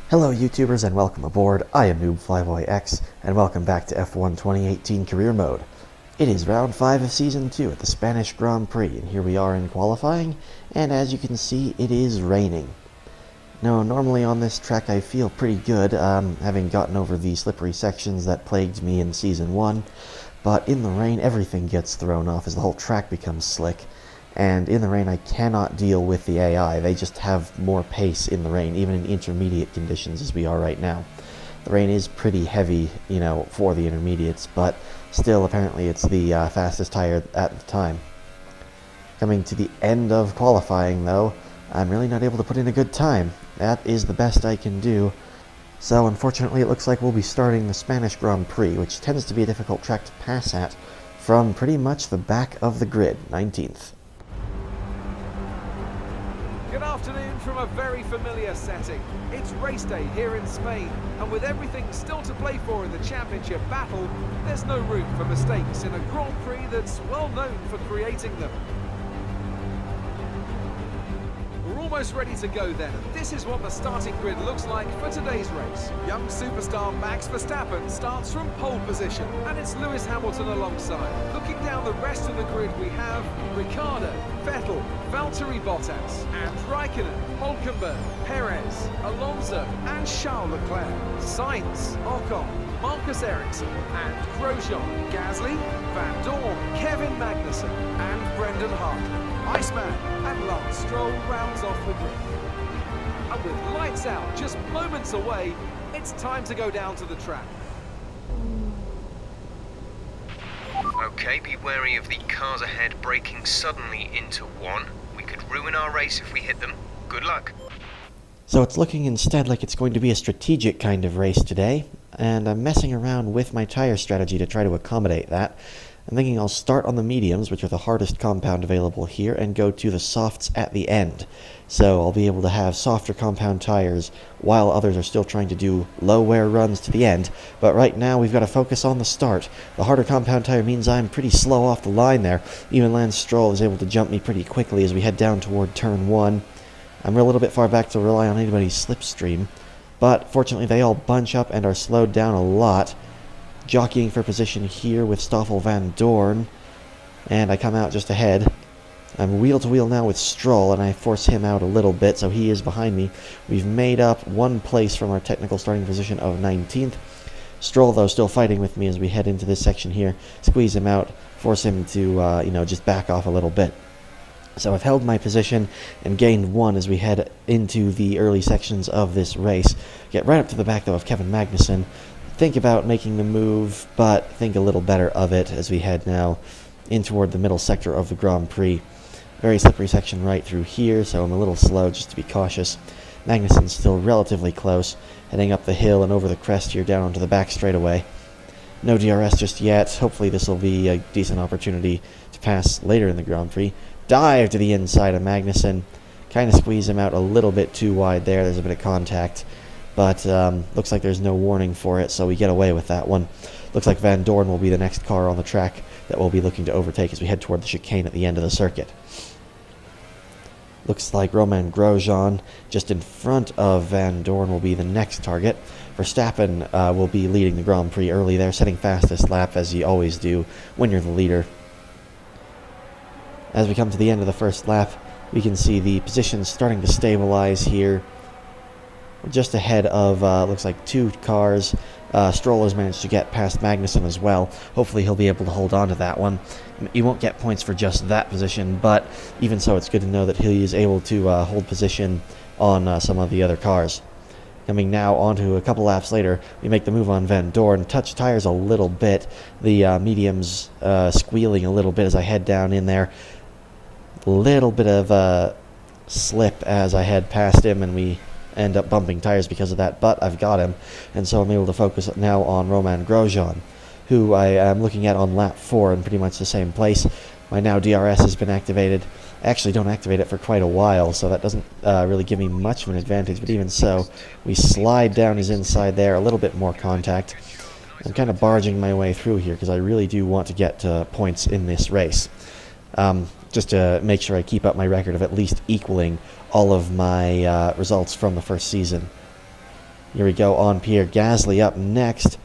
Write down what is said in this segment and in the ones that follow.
Hello YouTubers and welcome aboard. I am NoobFlyboyX and welcome back to F1 2018 Career Mode. It is round 5 of Season 2 at the Spanish Grand Prix and here we are in qualifying, and as you can see it is raining. Now normally on this track I feel pretty good, having gotten over the slippery sections that plagued me in Season 1, but in the rain everything gets thrown off as the whole track becomes slick. And in the rain I cannot deal with the AI, they just have more pace in the rain, even in intermediate conditions as we are right now. The rain is pretty heavy, for the intermediates, but still apparently it's the fastest tire at the time. Coming to the end of qualifying though, I'm really not able to put in a good time. That is the best I can do. So unfortunately it looks like we'll be starting the Spanish Grand Prix, which tends to be a difficult track to pass at, from pretty much the back of the grid, 19th. Good afternoon from a very familiar setting. It's race day here in Spain, and with everything still to play for in the championship battle, there's no room for mistakes in a Grand Prix that's well known for creating them. We're almost ready to go then, and this is what the starting grid looks like for today's race. Young superstar Max Verstappen starts from pole position, and it's Lewis Hamilton alongside. Looking down the rest of the grid we have Ricciardo, Vettel, Valtteri Bottas, and Raikkonen, Hülkenberg, Perez, Alonso, and Charles Leclerc. Sainz, Ocon, Marcus Ericsson, and Grosjean, Gasly, Van Dorn, Kevin Magnussen, and Brendan Hartley. Iceman and Lance Stroll rounds off the grid. And with lights out just moments away, it's time to go down to the track. Okay, be wary of the cars ahead braking suddenly into one. We could ruin our race if we hit them. Good luck. So it's looking instead like it's going to be a strategic kind of race today, and I'm messing around with my tire strategy to try to accommodate that. I'm thinking I'll start on the mediums, which are the hardest compound available here, and go to the softs at the end. So I'll be able to have softer compound tires while others are still trying to do low wear runs to the end. But right now we've got to focus on the start. The harder compound tire means I'm pretty slow off the line there. Even Lance Stroll is able to jump me pretty quickly as we head down toward turn 1. I'm a little bit far back to rely on anybody's slipstream, but fortunately they all bunch up and are slowed down a lot. Jockeying for position here with Stoffel Van Dorn, and I come out just ahead. I'm wheel to wheel now with Stroll, and I force him out a little bit, so he is behind me. We've made up one place from our technical starting position of 19th. Stroll, though, still fighting with me as we head into this section here. Squeeze him out, force him to, just back off a little bit. So I've held my position and gained 1 as we head into the early sections of this race. Get right up to the back, though, of Kevin Magnussen. Think about making the move, but think a little better of it as we head now in toward the middle sector of the Grand Prix. Very slippery section right through here, so I'm a little slow just to be cautious. Magnussen's still relatively close, heading up the hill and over the crest here down onto the back straightaway. No DRS just yet. Hopefully this will be a decent opportunity to pass later in the Grand Prix. Dive to the inside of Magnussen. Kind of squeeze him out a little bit too wide there. There's a bit of contact. But looks like there's no warning for it, so we get away with that one. Looks like Van Dorn will be the next car on the track that we'll be looking to overtake as we head toward the chicane at the end of the circuit. Looks like Romain Grosjean, just in front of Van Dorn, will be the next target. Verstappen will be leading the Grand Prix early there, setting fastest lap as you always do when you're the leader. As we come to the end of the first lap, we can see the positions starting to stabilize here. We're just ahead of, looks like 2 cars. Stroll has managed to get past Magnussen as well. Hopefully he'll be able to hold on to that one. He won't get points for just that position, but even so it's good to know that he is able to hold position on some of the other cars. Coming now onto a couple laps later, we make the move on Van Dorn. Touch tires a little bit. The mediums squealing a little bit as I head down in there. A little bit of slip as I head past him, and we end up bumping tires because of that, but I've got him, and so I'm able to focus now on Romain Grosjean, who I am looking at on lap 4 in pretty much the same place. My now DRS has been activated. I actually don't activate it for quite a while, so that doesn't really give me much of an advantage, but even so, we slide down his inside there, a little bit more contact. I'm kind of barging my way through here because I really do want to get points in this race. Just to make sure I keep up my record of at least equaling all of my results from the first season. Here we go on Pierre Gasly up next.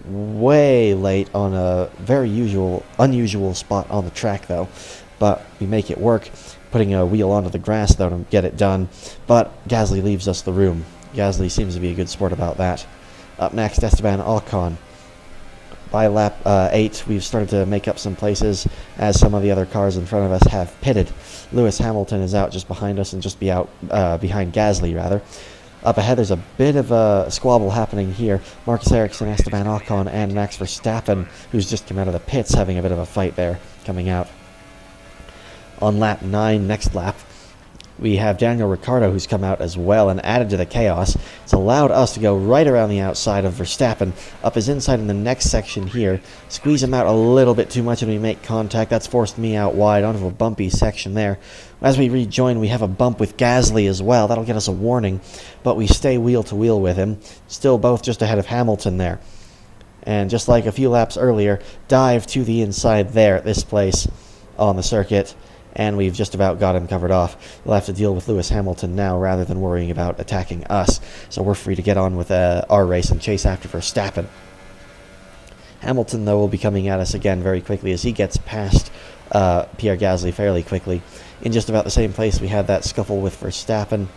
Way late on a very unusual spot on the track though. But we make it work, putting a wheel onto the grass though to get it done. But Gasly leaves us the room. Gasly seems to be a good sport about that. Up next, Esteban Ocon. By lap 8, we've started to make up some places as some of the other cars in front of us have pitted. Lewis Hamilton is out just behind us and just behind Gasly, rather. Up ahead, there's a bit of a squabble happening here. Marcus Ericsson, Esteban Ocon, and Max Verstappen, who's just come out of the pits, having a bit of a fight there, coming out. On lap 9, next lap, we have Daniel Ricciardo, who's come out as well and added to the chaos. It's allowed us to go right around the outside of Verstappen, up his inside in the next section here, squeeze him out a little bit too much and we make contact. That's forced me out wide onto a bumpy section there. As we rejoin, we have a bump with Gasly as well. That'll get us a warning, but we stay wheel to wheel with him. Still both just ahead of Hamilton there. And just like a few laps earlier, dive to the inside there at this place on the circuit. And we've just about got him covered off. We'll have to deal with Lewis Hamilton now rather than worrying about attacking us. So we're free to get on with our race and chase after Verstappen. Hamilton, though, will be coming at us again very quickly as he gets past Pierre Gasly fairly quickly. In just about the same place we had that scuffle with Verstappen.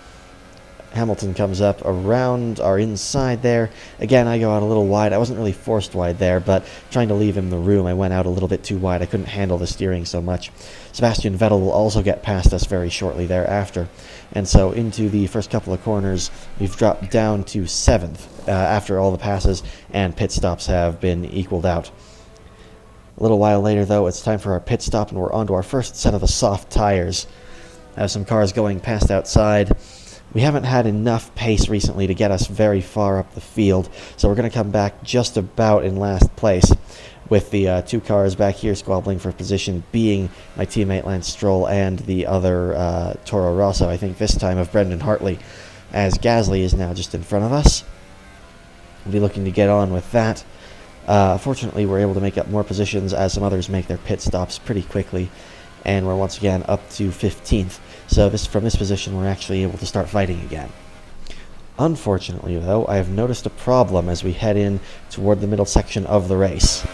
Hamilton comes up around our inside there. Again, I go out a little wide. I wasn't really forced wide there, but trying to leave him the room, I went out a little bit too wide. I couldn't handle the steering so much. Sebastian Vettel will also get past us very shortly thereafter. And so into the first couple of corners, we've dropped down to 7th after all the passes and pit stops have been equaled out. A little while later, though, it's time for our pit stop, and we're on to our first set of the soft tires. I have some cars going past outside. We haven't had enough pace recently to get us very far up the field, so we're going to come back just about in last place, with the two cars back here squabbling for position being my teammate Lance Stroll and the other Toro Rosso, I think this time of Brendan Hartley, as Gasly is now just in front of us. We'll be looking to get on with that. Fortunately, we're able to make up more positions as some others make their pit stops pretty quickly, and we're once again up to 15th. So from this position, we're actually able to start fighting again. Unfortunately, though, I have noticed a problem as we head in toward the middle section of the race.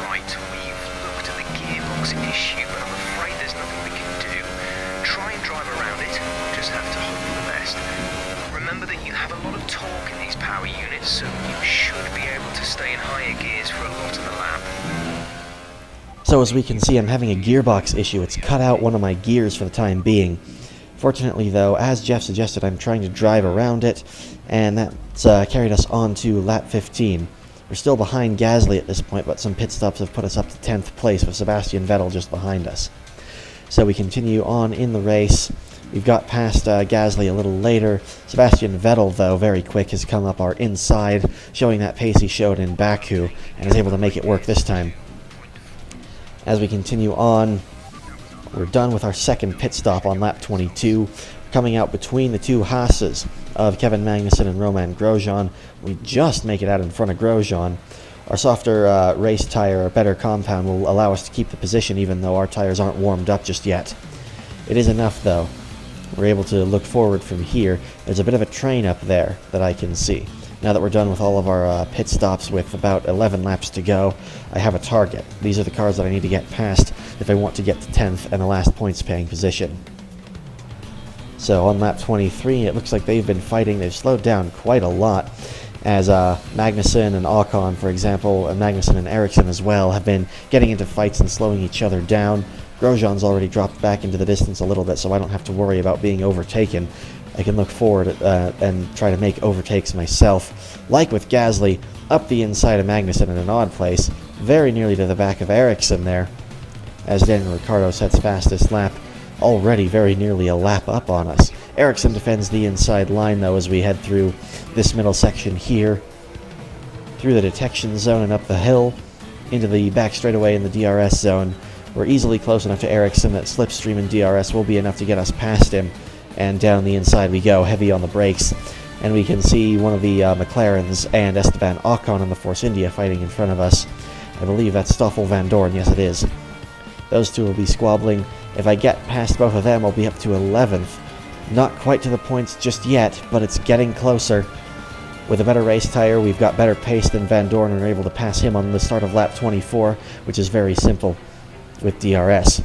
Right, we've looked at the gearbox issue, but I'm afraid there's nothing we can do. Try and drive around it, we'll just have to hope for the best. Remember that you have a lot of torque in these power units, so you should be able to stay in higher gears for a lot of the lap. So as we can see, I'm having a gearbox issue. It's cut out one of my gears for the time being. Fortunately, though, as Jeff suggested, I'm trying to drive around it, and that's carried us on to lap 15. We're still behind Gasly at this point, but some pit stops have put us up to 10th place with Sebastian Vettel just behind us. So we continue on in the race. We've got past Gasly a little later. Sebastian Vettel, though, very quick, has come up our inside, showing that pace he showed in Baku, and is able to make it work this time. As we continue on, we're done with our second pit stop on lap 22, coming out between the two Haas's of Kevin Magnussen and Romain Grosjean. We just make it out in front of Grosjean. Our softer race tire, our better compound, will allow us to keep the position even though our tires aren't warmed up just yet. It is enough, though. We're able to look forward from here. There's a bit of a train up there that I can see. Now that we're done with all of our pit stops with about 11 laps to go, I have a target. These are the cars that I need to get past if I want to get to 10th and the last points paying position. So on lap 23, it looks like they've been fighting. They've slowed down quite a lot, as Magnussen and Ocon, for example, and Magnussen and Ericsson as well, have been getting into fights and slowing each other down. Grosjean's already dropped back into the distance a little bit, so I don't have to worry about being overtaken. I can look forward and try to make overtakes myself. Like with Gasly, up the inside of Magnussen in an odd place, very nearly to the back of Ericsson there, as Daniel Ricciardo sets fastest lap, already very nearly a lap up on us. Ericsson defends the inside line, though, as we head through this middle section here, through the detection zone and up the hill, into the back straightaway in the DRS zone. We're easily close enough to Ericsson that slipstream and DRS will be enough to get us past him. And down the inside we go, heavy on the brakes. And we can see one of the McLarens and Esteban Ocon in the Force India fighting in front of us. I believe that's Stoffel Van Dorn, yes it is. Those two will be squabbling. If I get past both of them, I'll be up to 11th. Not quite to the points just yet, but it's getting closer. With a better race tire, we've got better pace than Van Dorn and are able to pass him on the start of lap 24, which is very simple with DRS.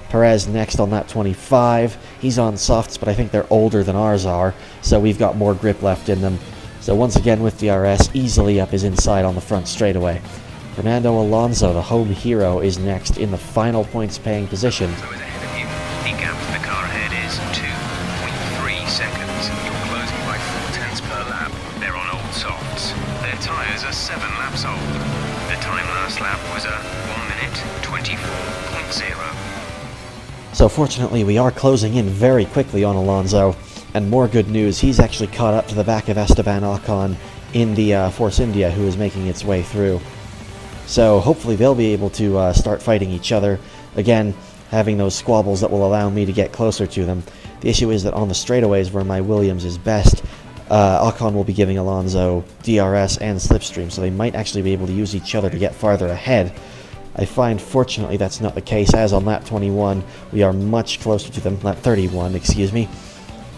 Perez next on lap 25. He's on softs, but I think they're older than ours are, so we've got more grip left in them. So once again with DRS, easily up his inside on the front straightaway. Fernando Alonso, the home hero, is next in the final points-paying position. So is ahead of you. The gap to the car ahead is 2.3 seconds. You're closing by 0.4 per lap. They're on old softs. Their tyres are 7 laps old. The time last lap was a 1 minute 24.0. So fortunately, we are closing in very quickly on Alonso, and more good news, he's actually caught up to the back of Esteban Ocon in the Force India, who is making its way through. So hopefully they'll be able to start fighting each other, again, having those squabbles that will allow me to get closer to them. The issue is that on the straightaways where my Williams is best, Ocon will be giving Alonso DRS and slipstream, so they might actually be able to use each other to get farther ahead. I find, fortunately, that's not the case, as on lap 21, we are much closer to them, lap 31, excuse me.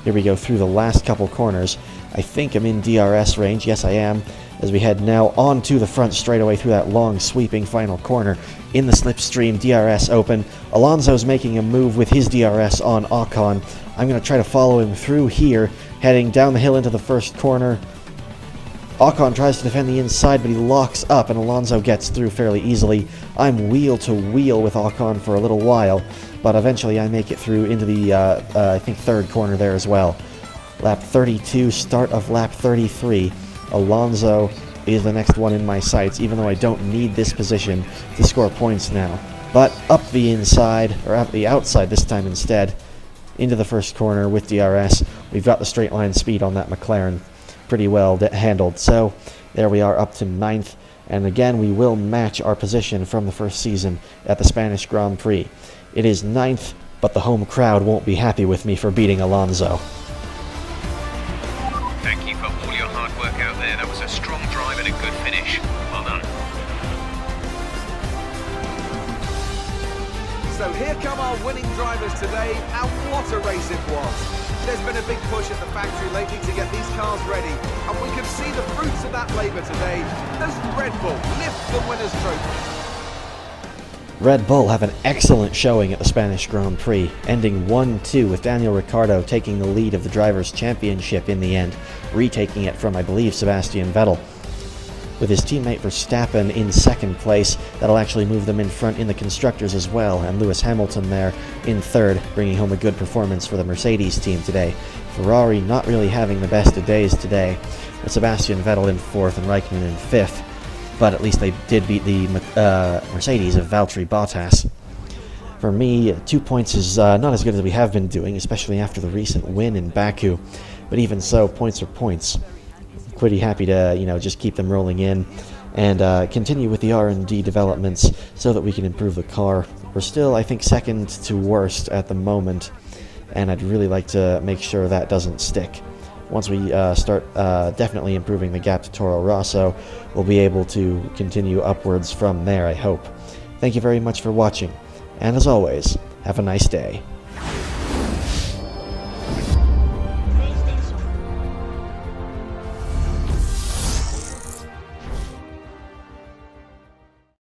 Here we go through the last couple corners. I think I'm in DRS range, yes I am, as we head now onto the front straightaway through that long sweeping final corner. In the slipstream, DRS open. Alonso's making a move with his DRS on Ocon. I'm going to try to follow him through here, heading down the hill into the first corner. Ocon tries to defend the inside, but he locks up, and Alonso gets through fairly easily. I'm wheel to wheel with Ocon for a little while, but eventually I make it through into the, I think, third corner there as well. Lap 32, start of lap 33. Alonso is the next one in my sights, even though I don't need this position to score points now. But up the inside, or up the outside this time instead, into the first corner with DRS. We've got the straight line speed on that McLaren pretty well handled. So there we are up to 9th, and again we will match our position from the first season at the Spanish Grand Prix. It is 9th, but the home crowd won't be happy with me for beating Alonso. Thank you for all your hard work out there. That was a strong drive and a good finish. Well done. So here come our winning drivers today, and what a race it was. There's been a big push at the factory lately to get these cars ready, and we can see the fruits of that labour today as Red Bull lift the winner's trophy. Red Bull have an excellent showing at the Spanish Grand Prix, ending 1-2 with Daniel Ricciardo taking the lead of the Drivers' Championship in the end, retaking it from, I believe, Sebastian Vettel. With his teammate Verstappen in second place, that'll actually move them in front in the Constructors as well, and Lewis Hamilton there in third, bringing home a good performance for the Mercedes team today. Ferrari not really having the best of days today, with Sebastian Vettel in fourth and Raikkonen in fifth, but at least they did beat the Mercedes of Valtteri Bottas. For me, 2 points is not as good as we have been doing, especially after the recent win in Baku, but even so, points are points. Pretty happy to, just keep them rolling in and continue with the R&D developments so that we can improve the car. We're still, I think, second to worst at the moment, and I'd really like to make sure that doesn't stick. Once we start definitely improving the gap to Toro Rosso, we'll be able to continue upwards from there, I hope. Thank you very much for watching, and as always, have a nice day.